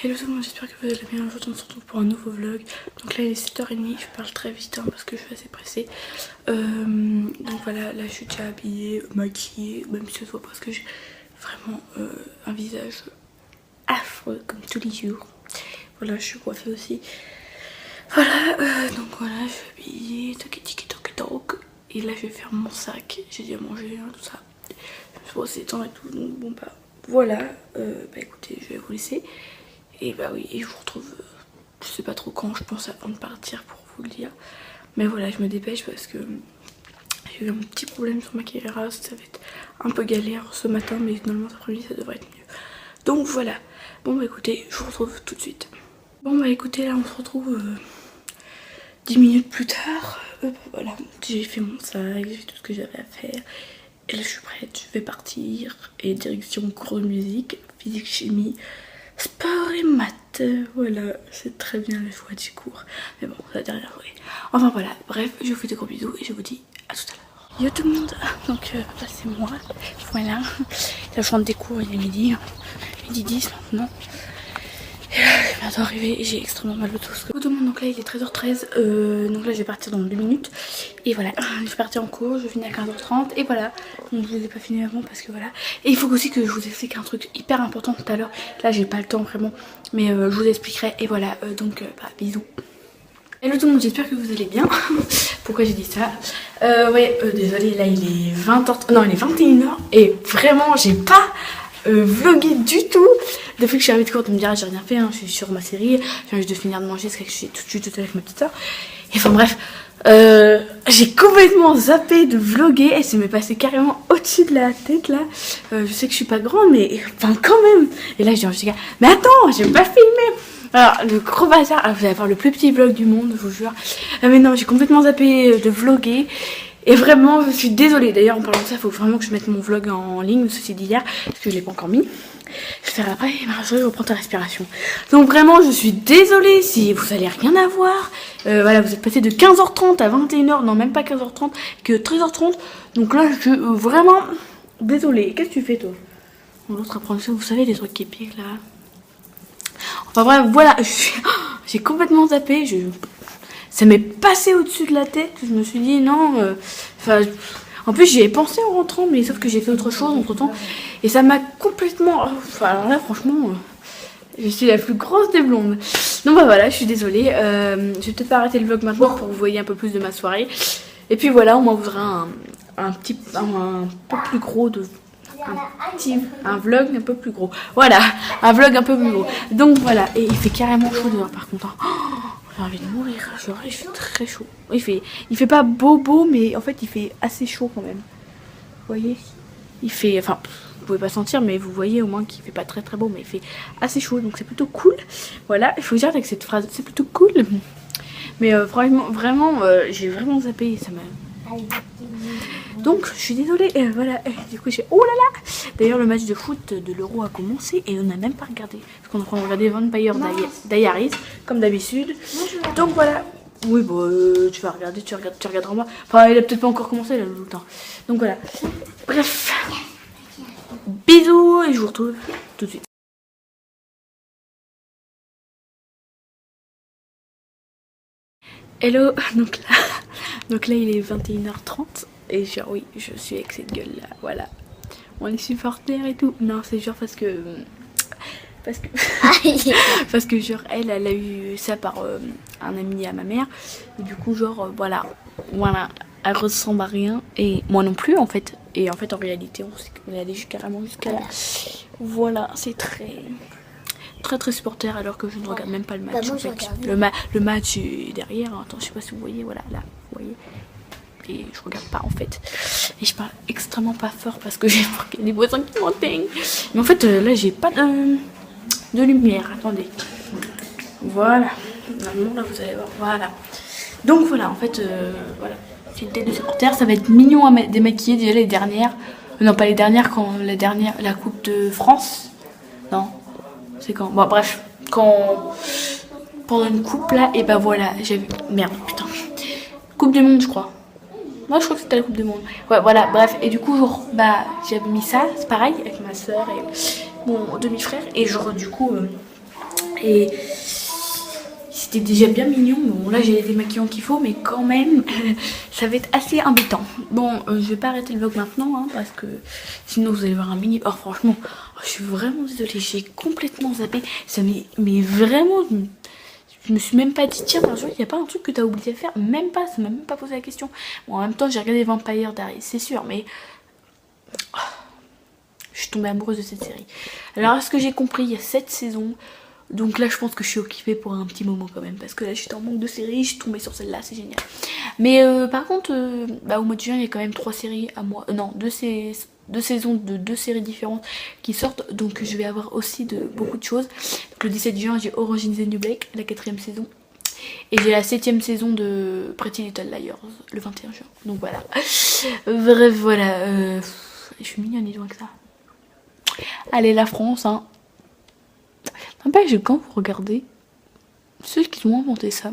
Hello tout le monde, j'espère que vous allez bien. Aujourd'hui on se retrouve pour un nouveau vlog. Donc là il est 7h30, je parle très vite parce que je suis assez pressée. Donc voilà, là je suis déjà habillée, maquillée, même si ça se voit parce que j'ai vraiment un visage affreux comme tous les jours. Voilà, je suis coiffée aussi. Voilà, donc voilà, je suis habillée, toc. Et là je vais faire mon sac, j'ai dû manger, tout ça. Je me suis brossé les dents et tout, donc bon bah voilà. Bah écoutez, je vais vous laisser. Et bah oui, et je vous retrouve, je sais pas trop quand, je pense avant de partir pour vous le dire. Mais voilà, je me dépêche parce que j'ai eu un petit problème sur ma caméra, ça va être un peu galère ce matin, mais normalement cet après-midi ça devrait être mieux. Donc voilà, bon bah écoutez, je vous retrouve tout de suite. Bon bah écoutez, là on se retrouve 10 minutes plus tard. Voilà, j'ai fait mon sac, j'ai fait tout ce que j'avais à faire. Et là je suis prête, je vais partir. Et direction cours de musique, physique, chimie, sport et maths. Voilà, c'est très bien le choix du cours. Mais bon, ça n'a rien joué. Enfin voilà, bref, je vous fais de gros bisous et je vous dis à tout à l'heure. Yo tout le monde, donc là c'est moi. Voilà, la fin des cours, il est midi 10 maintenant. Et là, je viens d'arriver et j'ai extrêmement mal au dos. Yo tout le monde, donc là il est 13h13. Donc là je vais partir dans 2 minutes. Et voilà, je vais partir en cours, je finis à 15h30. Et voilà, donc je ne vous ai pas fini avant parce que voilà. Et il faut aussi que je vous explique un truc hyper important tout à l'heure. Là j'ai pas le temps vraiment, mais je vous expliquerai. Et voilà, donc bah, bisous. Hello tout le monde, j'espère que vous allez bien. Pourquoi j'ai dit ça? Désolée, là il est 20h. Non, il est 21h. Et vraiment, j'ai pas vlogué du tout. Depuis que je suis arrivée de cours, de me dire j'ai rien fait, hein, je suis sur ma série. J'ai envie de finir de manger, c'est que je suis tout de suite avec ma petite soeur. Et enfin bref, j'ai complètement zappé de vlogger. Et ça m'est passé carrément au-dessus de la tête là. Je sais que je suis pas grande, mais enfin quand même. Et là je dis à gars, mais attends, j'ai pas filmé. Alors le gros bazar, alors, vous allez voir le plus petit vlog du monde, je vous jure. Mais non, j'ai complètement zappé de vlogger. Et vraiment, je suis désolée. D'ailleurs, en parlant de ça, il faut vraiment que je mette mon vlog en ligne, ceci d'hier, parce que je l'ai pas encore mis. Je vais faire après, et je reprends ta respiration. Donc vraiment, je suis désolée si vous allez rien avoir. Voilà, vous êtes passé de 15h30 à 21h, non même pas 15h30, que 13h30. Donc là, je suis vraiment désolée. Qu'est-ce que tu fais toi? L'autre apprend ça, vous savez, les trucs qui piquent là. Enfin bref, voilà, j'ai complètement zappé. Ça m'est passé au-dessus de la tête. Je me suis dit non. En plus, j'y ai pensé en rentrant, mais sauf que j'ai fait autre chose entre temps. Et ça m'a complètement. Enfin, alors là, franchement, je suis la plus grosse des blondes. Donc bah voilà, je suis désolée. Je vais peut-être pas arrêter le vlog maintenant pour que vous voyez un peu plus de ma soirée. Et puis voilà, au moins vous aurez un peu plus gros de. Un vlog un peu plus gros. Voilà, un vlog un peu plus gros. Donc voilà, et il fait carrément chaud dehors par contre. J'ai envie de mourir, genre il fait très chaud. Il fait pas beau, mais en fait il fait assez chaud quand même. Vous voyez? Il fait, enfin, vous pouvez pas sentir, mais vous voyez au moins qu'il fait pas très beau, mais il fait assez chaud, donc c'est plutôt cool. Voilà, il faut dire avec cette phrase, c'est plutôt cool. Mais vraiment, j'ai vraiment zappé et ça m'a... Donc je suis désolée, voilà, du coup j'ai... Oh là là! D'ailleurs le match de foot de l'Euro a commencé et on n'a même pas regardé. Parce qu'on est en train de regarder Vampire Diaries, comme d'habitude. Donc voilà. Oui bon, tu vas regarder, tu regarderas moi. Enfin il a peut-être pas encore commencé là le temps. Donc voilà. Bref. Bisous et je vous retrouve tout de suite. Hello, donc là il est 21h30. Et genre oui, je suis avec cette gueule là, voilà. On est supporters et tout. Non, c'est genre parce que parce que genre elle a eu ça par un ami à ma mère. Et du coup genre voilà, elle ressemble à rien. Et moi non plus en fait. Et en fait en réalité on est allé carrément jusqu'à là. Voilà, c'est très supporter alors que je ne regarde même pas le match. En fait. Le match est derrière, attends je sais pas si vous voyez, voilà là, vous voyez. Et je regarde pas en fait. Et je parle extrêmement pas fort parce que j'ai peur qu'il y ait des voisins qui m'entendent. Mais en fait là j'ai pas de lumière. Attendez. Voilà. Normalement là vous allez voir. Voilà. Donc voilà en fait voilà. C'est une tête de supporter. Ça va être mignon à démaquiller déjà les dernières. Non pas les dernières quand la Coupe de France. Non. C'est quand. Bon bref. Quand pendant une coupe là et bah voilà j'ai vu. Merde putain. Coupe du monde je crois. Moi je crois que c'était la Coupe du Monde. Ouais voilà bref et du coup genre bah j'avais mis ça, c'est pareil avec ma soeur et mon demi-frère et genre du coup Et c'était déjà bien mignon. Bon, là j'ai les démaquillants qu'il faut, mais quand même, ça va être assez embêtant. Bon, je vais pas arrêter le vlog maintenant, hein, parce que sinon vous allez voir un mini... Oh, franchement, je suis vraiment désolée, j'ai complètement zappé. Ça mais vraiment... Je me suis même pas dit, tiens, par jour, il n'y a pas un truc que t'as oublié de faire. Même pas, ça m'a même pas posé la question. Bon, en même temps, j'ai regardé Vampire Diaries, c'est sûr, mais... Je suis tombée amoureuse de cette série. Alors, à ce que j'ai compris, il y a 7 saisons. Donc là, je pense que je suis occupée pour un petit moment quand même. Parce que là, je suis en manque de séries. Je suis tombée sur celle-là, c'est génial. Mais par contre, au mois de juin, il y a quand même 3 séries à moi. Non, 2 saisons de 2 séries différentes qui sortent. Donc je vais avoir aussi beaucoup de choses. Donc, le 17 juin, j'ai Orange is the New Black, la 4ème saison. Et j'ai la 7ème saison de Pretty Little Liars, le 21 juin. Donc voilà. Bref, voilà. Je suis mignonne, dis donc que ça. Allez, la France, hein. N'empêche, quand vous regardez ceux qui ont inventé ça,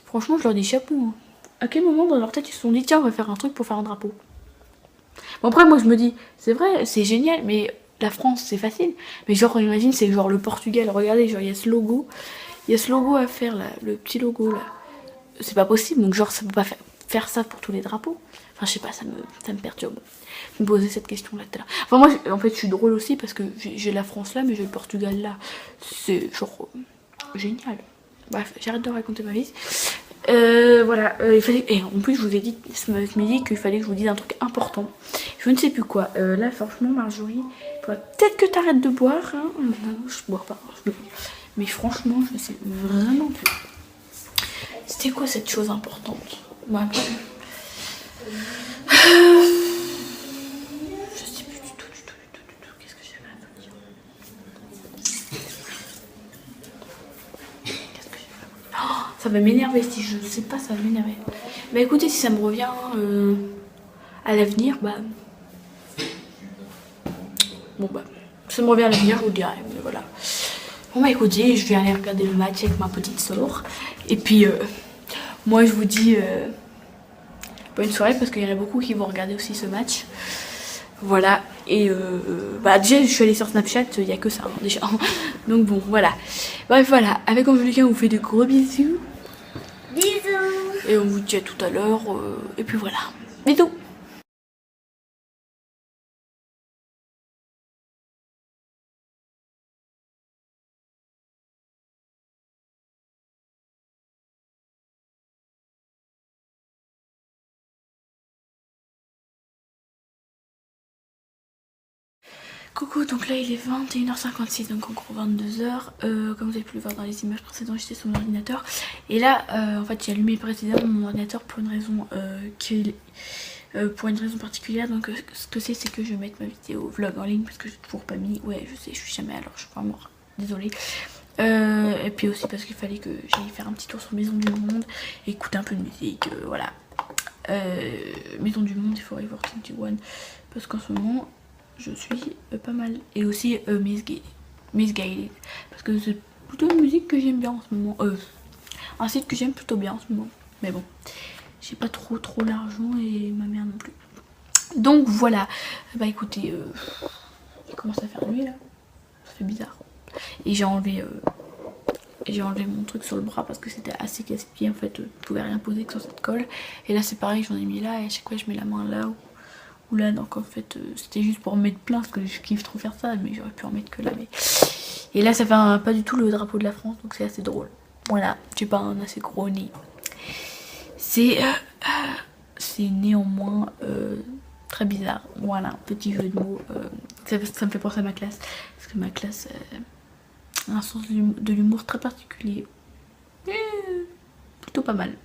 franchement, je leur dis chapeau. Hein. À quel moment dans leur tête ils se sont dit, tiens, on va faire un truc pour faire un drapeau? Bon, après, moi, je me dis, c'est vrai, c'est génial, mais la France, c'est facile. Mais genre, on imagine, c'est genre le Portugal. Regardez, genre, il y a ce logo. Il y a ce logo à faire, là, le petit logo, là. C'est pas possible, donc genre, ça peut pas faire ça pour tous les drapeaux. Enfin, je sais pas, ça me perturbe. Je me posais cette question-là tout à l'heure. Enfin, moi, en fait, je suis drôle aussi parce que j'ai la France là, mais j'ai le Portugal là. C'est genre génial. Bref, j'arrête de raconter ma vie. Voilà, il fallait... Et en plus, je vous ai dit ce midi qu'il fallait que je vous dise un truc important. Je ne sais plus quoi. Là, franchement, Marjorie, il faudrait peut-être que tu arrêtes de boire. Hein. Non, je bois pas. Mais franchement, je sais vraiment plus. C'était quoi cette chose importante? Bah, je sais plus du tout. Qu'est-ce que j'avais à vous dire? Ça va m'énerver si je sais pas, ça va m'énerver. Bah écoutez, si ça me revient à l'avenir, bah... Bon bah, ça me revient à l'avenir, je vous dirai, mais voilà. Bon bah écoutez, je vais aller regarder le match avec ma petite sœur. Et puis, moi je vous dis bonne soirée parce qu'il y en a beaucoup qui vont regarder aussi ce match. Voilà, et bah déjà je suis allée sur Snapchat, il n'y a que ça hein, déjà. Donc bon, voilà. Bref, voilà, avec Angelica on vous fait de gros bisous. Bisous. Et on vous dit à tout à l'heure, et puis voilà. Bisous. Coucou, donc là il est 21h56, donc en gros 22h. Comme vous avez pu le voir dans les images précédentes, j'étais sur mon ordinateur. Et là, en fait, j'ai allumé précédemment mon ordinateur pour une raison particulière. Donc ce que c'est que je vais mettre ma vidéo vlog en ligne parce que j'ai toujours pas mis. Ouais, je sais, je suis jamais alors, je suis vraiment désolée. Et puis aussi parce qu'il fallait que j'aille faire un petit tour sur Maison du Monde, écouter un peu de musique, voilà. Maison du Monde, il faut Forever 21 parce qu'en ce moment je suis pas mal. Et aussi Miss Guided parce que c'est plutôt une musique que j'aime bien en ce moment. Un site que j'aime plutôt bien en ce moment. Mais bon, j'ai pas trop l'argent et ma mère non plus. Donc voilà. Bah écoutez, il commence à faire nuit là. Ça fait bizarre. Et j'ai enlevé mon truc sur le bras parce que c'était assez casse-pied en fait. Je pouvais rien poser que sur cette colle. Et là c'est pareil, j'en ai mis là et à chaque fois je mets la main là ou là. Donc en fait c'était juste pour en mettre plein parce que je kiffe trop faire ça, mais j'aurais pu en mettre que là. Mais... Et là ça fait pas du tout le drapeau de la France, donc c'est assez drôle. Voilà, j'ai pas un assez gros nez. C'est néanmoins très bizarre. Voilà, petit jeu de mots. Ça me fait penser à ma classe. Parce que ma classe a un sens de l'humour très particulier. Plutôt pas mal.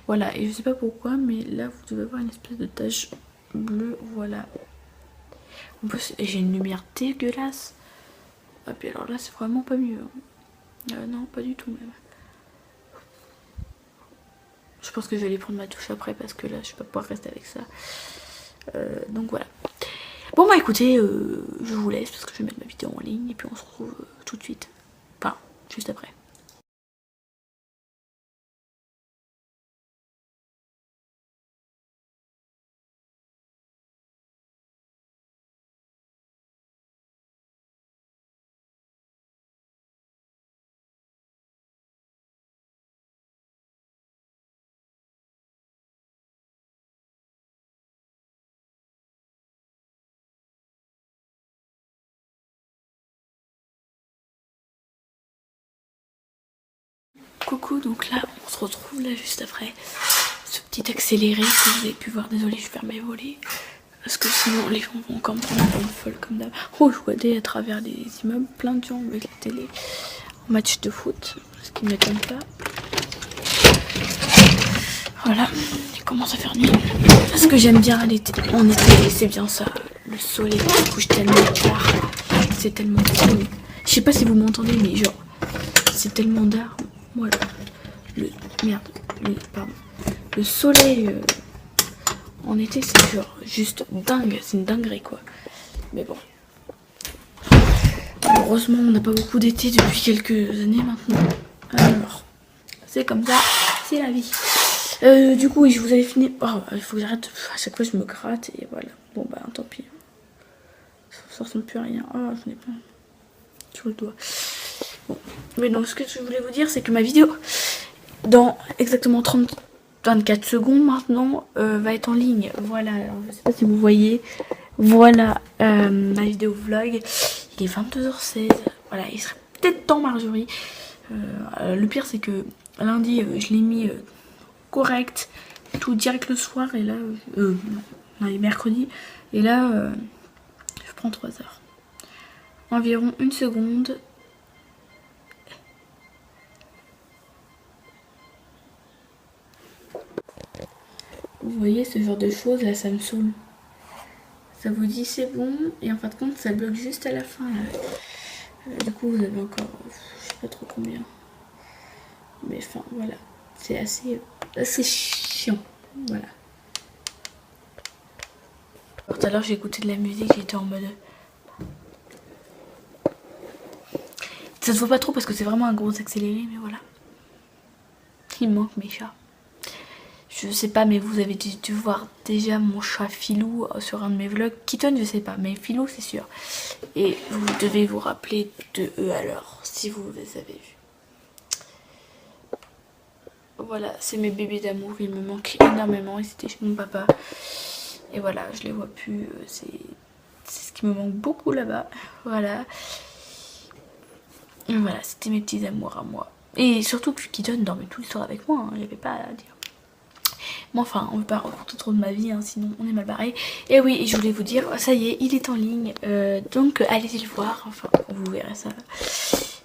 Voilà, et je sais pas pourquoi, mais là vous devez avoir une espèce de tache bleue. Voilà. En plus, j'ai une lumière dégueulasse. Et puis alors là, c'est vraiment pas mieux. Non, pas du tout même. Je pense que je vais aller prendre ma douche après parce que là, je vais pas pouvoir rester avec ça. Donc voilà. Bon bah écoutez, je vous laisse parce que je vais mettre ma vidéo en ligne et puis on se retrouve tout de suite. Enfin, juste après. Coucou, donc là on se retrouve là juste après ce petit accéléré que vous avez pu voir. Désolée, je ferme mes volets parce que sinon les gens vont encore me prendre pour une folle comme d'hab. Oh, je vois à travers les immeubles plein de gens avec la télé en match de foot, ce qui ne m'étonne pas. Voilà, il commence à faire nuit. Ce que j'aime bien en été, c'est bien ça. Le soleil qui couche tellement tard, c'est tellement cool. Je sais pas si vous m'entendez, mais genre c'est tellement tard. Voilà. Le soleil en été, c'est genre juste dingue. C'est une dinguerie quoi. Mais bon. Heureusement, on n'a pas beaucoup d'été depuis quelques années maintenant. Alors, c'est comme ça, c'est la vie. Du coup, oui, je vous avais fini. Oh, il faut que j'arrête. À chaque fois, je me gratte et voilà. Bon, bah, tant pis. Ça ressemble plus à rien. Oh, je n'ai pas. Sur le doigt. Bon. Mais donc, ce que je voulais vous dire, c'est que ma vidéo, dans exactement 24 secondes maintenant, va être en ligne. Voilà. Alors, je sais pas si vous voyez. Voilà ma vidéo vlog. Il est 22h16. Voilà, il serait peut-être temps, Marjorie. Le pire, c'est que lundi, je l'ai mis correct, tout direct le soir. Et là, on est mercredi. Et là, je prends 3 heures. Environ 1 seconde. Vous voyez ce genre de choses là, ça me saoule. Ça vous dit c'est bon et en fin de compte ça bloque juste à la fin là. Du coup vous avez encore je sais pas trop combien. Mais enfin voilà. C'est assez chiant. Voilà. Alors, tout à l'heure j'ai écouté de la musique, j'étais en mode. Ça se voit pas trop parce que c'est vraiment un gros accéléré, mais voilà. Il me manque mes chats. Je sais pas, mais vous avez dû voir déjà mon chat Filou sur un de mes vlogs. Kitten, je sais pas, mais Filou, c'est sûr. Et vous devez vous rappeler de eux alors, si vous les avez vus. Voilà, c'est mes bébés d'amour, ils me manquent énormément. Ils étaient chez mon papa. Et voilà, je les vois plus. C'est ce qui me manque beaucoup là-bas. Voilà. Et voilà, c'était mes petits amours à moi. Et surtout que Kitten dormait tout le soir avec moi, hein, il n'y avait pas à dire. Mais enfin, on ne veut pas raconter trop de ma vie, hein, sinon on est mal barré. Et oui, je voulais vous dire, ça y est, il est en ligne. Donc allez-y le voir, enfin, vous verrez ça.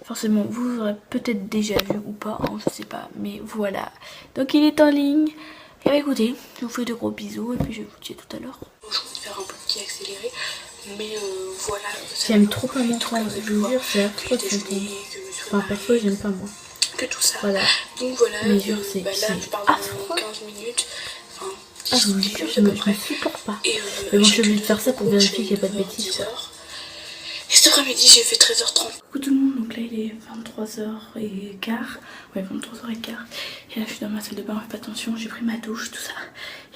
Forcément, vous aurez peut-être déjà vu ou pas, hein, je sais pas. Mais voilà. Donc il est en ligne. Et bah écoutez, je vous fais de gros bisous et puis je vous dis à tout à l'heure. Je vais vous faire un petit accéléré. Mais voilà. J'aime trop pas mon frère, je vous jure, c'est trop sympa. Enfin, perso, j'aime pas moi. Que tout ça. Voilà. Donc voilà, mais genre, c'est là je parle de 15 minutes. Enfin, ah, je vous jure, je me supporte pas. Mais bon, je suis obligée de faire ça pour vérifier qu'il n'y a pas de bêtises. Et cet après-midi, j'ai fait 13h30. Coucou tout le monde, donc là il est 23h15. Ouais, 23h15. Et là je suis dans ma salle de bain, faites attention, j'ai pris ma douche, tout ça.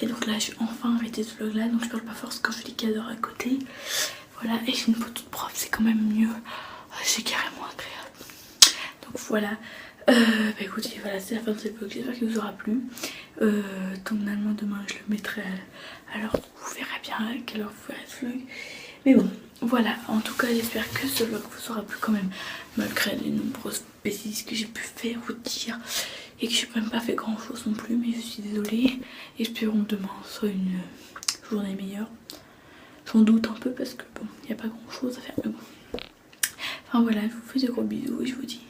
Et donc là j'ai enfin arrêté ce vlog là, donc je parle pas fort quand je fais des cadres à côté. Voilà, et j'ai une peau toute propre, c'est quand même mieux. C'est carrément agréable. Donc voilà. Bah écoutez, voilà, c'est la fin de ce vlog, j'espère qu'il vous aura plu. Donc normalement demain je le mettrai à l'heure, vous verrez bien à quelle heure vous verrez ce vlog. Mais bon, voilà, en tout cas j'espère que ce vlog vous aura plu quand même, malgré les nombreuses bêtises que j'ai pu faire ou dire. Et que j'ai même pas fait grand chose non plus, mais je suis désolée. Espérons que demain soit une journée meilleure. J'en doute un peu parce que bon, il n'y a pas grand chose à faire, mais bon. Enfin voilà, je vous fais de gros bisous et je vous dis